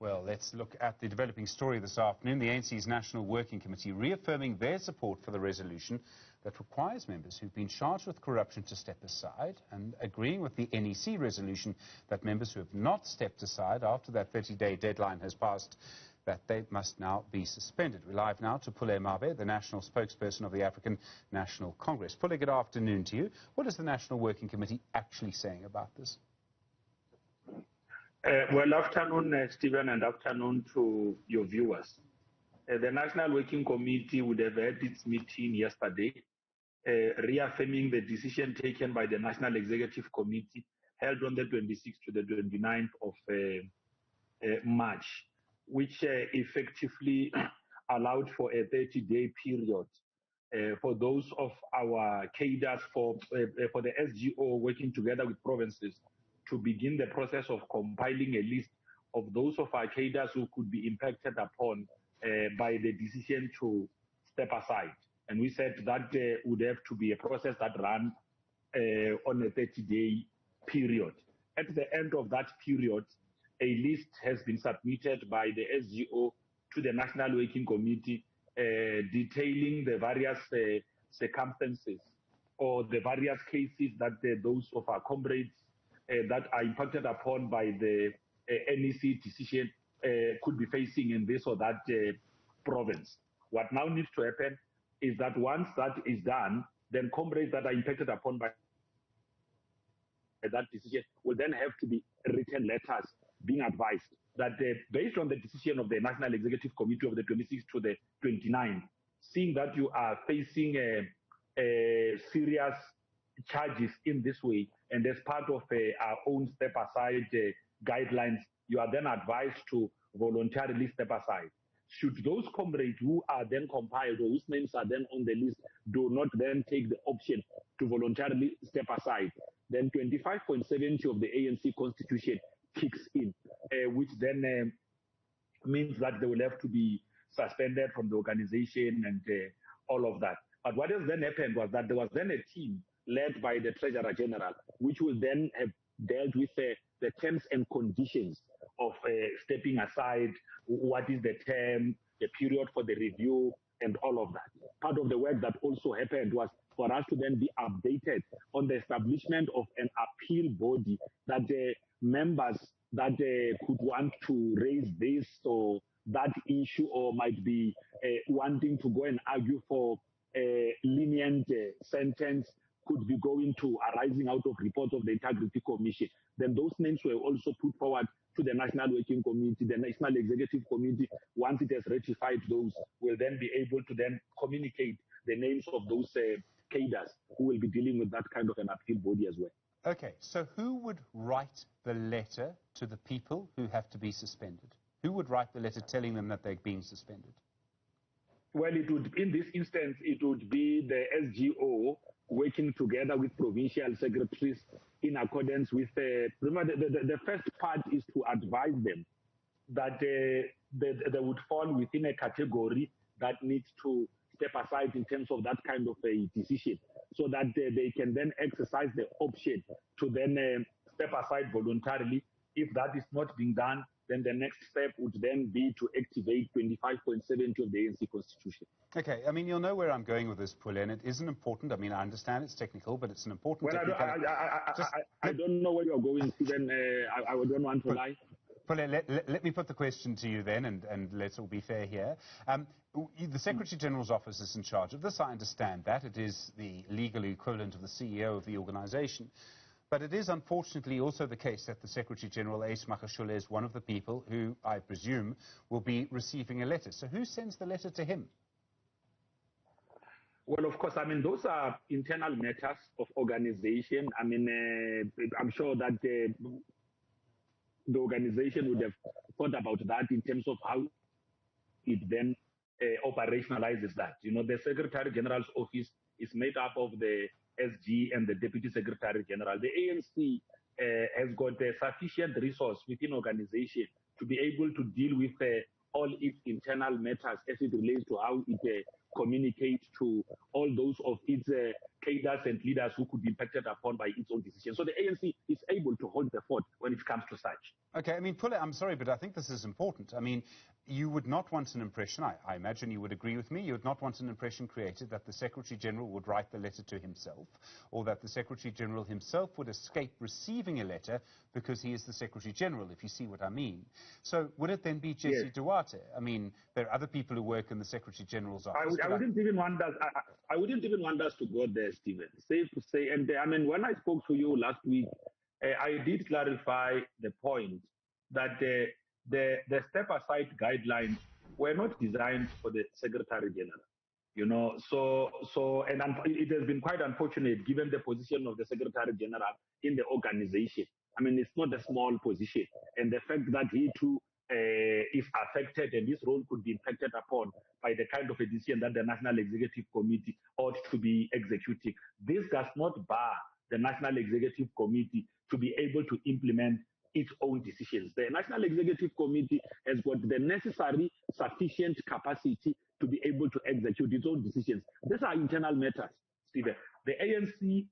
Well, let's look at the developing story this afternoon. The ANC's National Working Committee reaffirming their support for the resolution that requires members who've been charged with corruption to step aside, and agreeing with the NEC resolution that members who have not stepped aside after that 30-day deadline has passed, that they must now be suspended. We're live now to Pule Mabe, the national spokesperson of the African National Congress. Pule, good afternoon to you. What is the National Working Committee actually saying about this? Well, afternoon, Stephen, and afternoon to your viewers. The National Working Committee would have had its meeting yesterday, reaffirming the decision taken by the National Executive Committee held on the 26th to the 29th of March, which effectively allowed for a 30-day period for those of our cadres for the SGO working together with provinces to begin the process of compiling a list of those of our cadres who could be impacted upon by the decision to step aside. And we said that would have to be a process that ran on a 30-day period. At the end of that period, a list has been submitted by the SGO to the National Working Committee detailing the various circumstances or the various cases that those of our comrades that are impacted upon by the NEC decision could be facing in this or that province. What now needs to happen is that once that is done, then comrades that are impacted upon by that decision will then have to be written letters being advised that based on the decision of the National Executive Committee of the 26th to the 29th, seeing that you are facing serious charges in this way, and as part of our own step-aside guidelines, you are then advised to voluntarily step aside. Should those comrades who are then compiled or whose names are then on the list do not then take the option to voluntarily step aside, then 25.70 of the ANC Constitution kicks in, which then means that they will have to be suspended from the organization and all of that. But what has then happened was that there was then a team led by the Treasurer General, which will then have dealt with the terms and conditions of stepping aside, what is the term, the period for the review, and all of that. Part of the work that also happened was for us to then be updated on the establishment of an appeal body that the members that could want to raise this or that issue or might be wanting to go and argue for a lenient sentence could be going to arising out of reports of the Integrity Commission. Then those names were also put forward to the National Working Committee. The National Executive Committee, once it has ratified those, will then be able to then communicate the names of those cadres who will be dealing with that kind of an appeal body as well. Okay, so who would write the letter to the people who have to be suspended? Who would write the letter telling them that they're being suspended? Well, it would, in this instance, it would be the SGO working together with provincial secretaries in accordance with remember, the first part is to advise them that they would fall within a category that needs to step aside in terms of that kind of a decision, so that they can then exercise the option to then step aside voluntarily. If that is not being done, then the next step would then be to activate 25.70 of the ANC Constitution. Okay, I mean, you'll know where I'm going with this, Pule, and it isn't important. I mean, I understand it's technical, but it's an important technical... I don't know where you're going, Stephen. I don't want to lie. Pule, let me put the question to you then, and let's all be fair here. The Secretary-General's office is in charge of this. I understand that. It is the legal equivalent of the CEO of the organization. But it is unfortunately also the case that the Secretary-General, Ace Magashule, is one of the people who, I presume, will be receiving a letter. So who sends the letter to him? Well, of course, I mean, those are internal matters of organization. I mean, I'm sure that the organization would have thought about that in terms of how it then operationalizes that. You know, the Secretary General's office is made up of the SG and the Deputy Secretary General. The ANC has got sufficient resource within organization to be able to deal with all its internal internal matters as it relates to how it communicates to all those of its cadres and leaders who could be impacted upon by its own decision. So the ANC is able to hold the fort when it comes to such. Okay, I mean, Pule, I'm sorry, but I think this is important. I mean, you would not want an impression, I imagine you would agree with me, you would not want an impression created that the Secretary-General would write the letter to himself, or that the Secretary-General himself would escape receiving a letter because he is the Secretary-General, if you see what I mean. So would it then be Jesse Duarte? I mean, there are other people who work in the Secretary-General's office. I wouldn't even want us. I wouldn't even want us to go there, Stephen. Safe to say, and I mean, when I spoke to you last week, I did clarify the point that the step-aside guidelines were not designed for the Secretary General. You know, and it has been quite unfortunate given the position of the Secretary General in the organization. I mean, it's not a small position, and the fact that he too is affected and his role could be impacted upon by the kind of a decision that the National Executive Committee ought to be executing. This does not bar the National Executive Committee to be able to implement its own decisions. The National Executive Committee has got the necessary sufficient capacity to be able to execute its own decisions. These are internal matters, Stephen. The ANC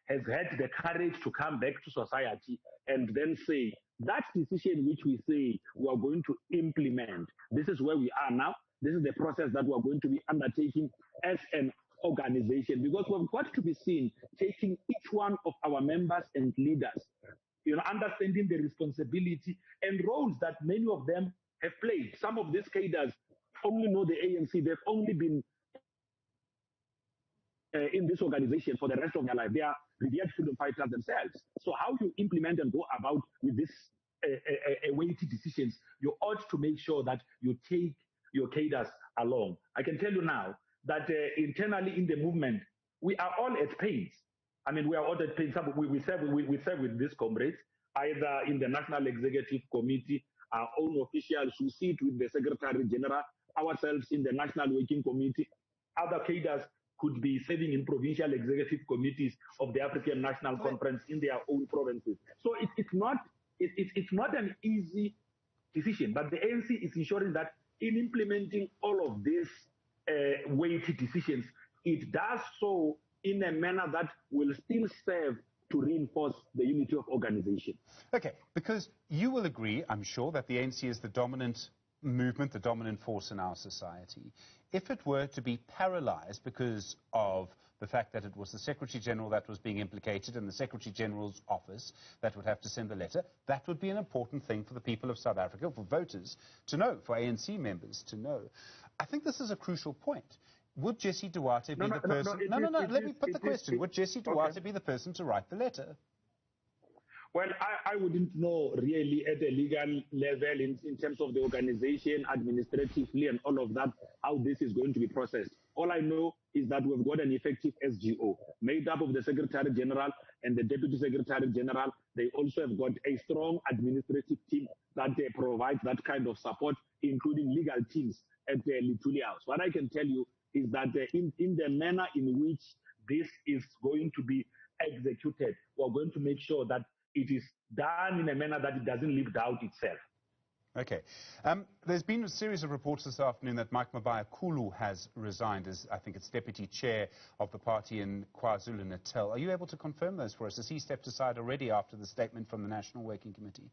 has had the courage to come back to society and then say, that decision which we say we are going to implement, this is where we are now. This is the process that we are going to be undertaking as an organization, because we've got to be seen taking each one of our members and leaders, you know, understanding the responsibility and roles that many of them have played. Some of these cadres only know the ANC. They've only been in this organization for the rest of their life. They are revered freedom fighters themselves. So how you implement and go about with this weighty decisions, you ought to make sure that you take your cadres along. I can tell you now that internally in the movement, we are all at pains. I mean, we are all at pains. We serve with these comrades, either in the National Executive Committee, our own officials who sit with the Secretary General, ourselves in the National Working Committee, other cadres could be serving in provincial executive committees of the African National Conference in their own provinces. So it's not an easy decision, but the ANC is ensuring that in implementing all of these weighty decisions, it does so in a manner that will still serve to reinforce the unity of organization. Okay, because you will agree, I'm sure, that the ANC is the dominant movement, the dominant force in our society. If it were to be paralyzed because of the fact that it was the Secretary-General that was being implicated and the Secretary-General's office that would have to send the letter, that would be an important thing for the people of South Africa, for voters to know, for ANC members to know. I think this is a crucial point. Would Jesse Duarte be the person... let me put the question. Would Jesse Duarte be the person to write the letter? Well, I wouldn't know really at a legal level in terms of the organization, administratively and all of that, how this is going to be processed. All I know is that we've got an effective SGO made up of the Secretary General and the Deputy Secretary General. They also have got a strong administrative team that provides that kind of support, including legal teams at the Litulia House. What I can tell you is that in the manner in which this is going to be executed, we're going to make sure that it is done in a manner that it doesn't leave doubt itself. Okay. There's been a series of reports this afternoon that Mike Mabayakulu has resigned as, I think it's deputy chair of the party in KwaZulu-Natal. Are you able to confirm those for us? Has he stepped aside already after the statement from the National Working Committee?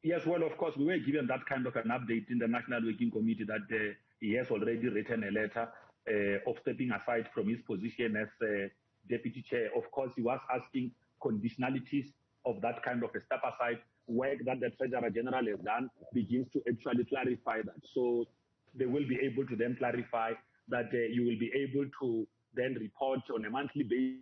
Yes, well, of course, we were given that kind of an update in the National Working Committee that he has already written a letter of stepping aside from his position as deputy chair. Of course, he was asking conditionalities of that kind of a step aside. Work that the Treasurer General has done begins to actually clarify that. So they will be able to then clarify that you will be able to then report on a monthly basis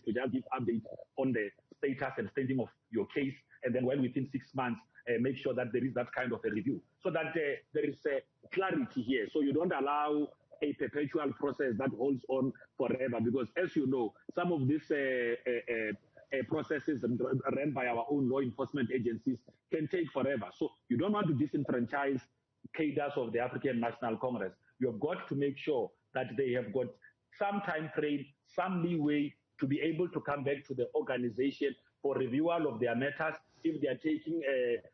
to just give updates on the status and standing of your case, and then within 6 months, make sure that there is that kind of a review, so that there is clarity here. So you don't allow a perpetual process that holds on forever, because as you know, some of these processes run by our own law enforcement agencies can take forever. So you don't want to disenfranchise cadres of the African National Congress. You have got to make sure that they have got some time frame, some leeway to be able to come back to the organization for reviewal of their matters if they are taking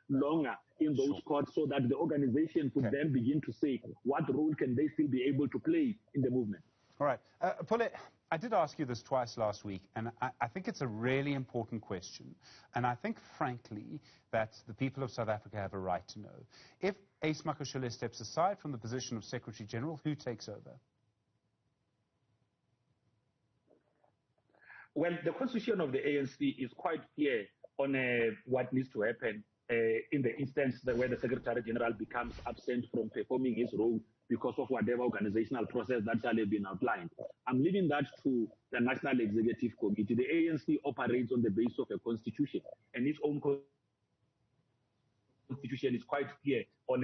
longer in those courts, so that the organization could then begin to say what role can they still be able to play in the movement. All right. Pule, I did ask you this twice last week, and I think it's a really important question. And I think, frankly, that the people of South Africa have a right to know. If Ace Magashule steps aside from the position of Secretary General, who takes over? Well, the constitution of the ANC is quite clear on what needs to happen in the instance where the Secretary General becomes absent from performing his role because of whatever organizational process that shall have been outlined. I'm leaving that to the National Executive Committee. The ANC operates on the basis of a constitution, and its own constitution is quite clear on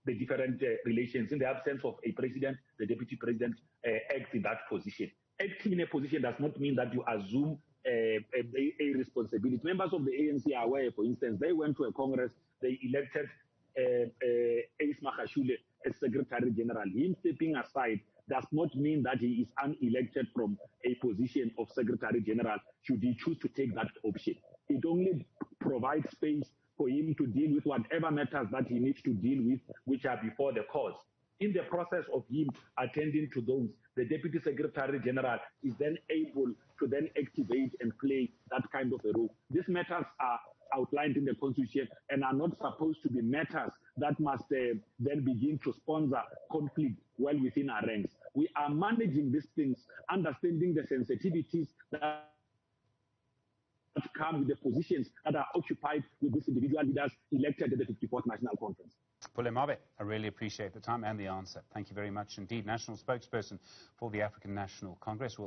the different relations. In the absence of a president, the deputy president acts in that position. Acting in a position does not mean that you assume a responsibility. Members of the ANC are aware, for instance, they went to a Congress, they elected Ace Magashule as Secretary General. Him stepping aside does not mean that he is unelected from a position of Secretary General should he choose to take that option. It only provides space for him to deal with whatever matters that he needs to deal with, which are before the courts. In the process of him attending to those, the Deputy Secretary General is then able to then activate and play that kind of a role. These matters are outlined in the Constitution and are not supposed to be matters that must then begin to sponsor conflict well within our ranks. We are managing these things, understanding the sensitivities that come with the positions that are occupied with these individual leaders elected at the 54th National Conference. Pule Mabe, I really appreciate the time and the answer. Thank you very much indeed. National spokesperson for the African National Congress.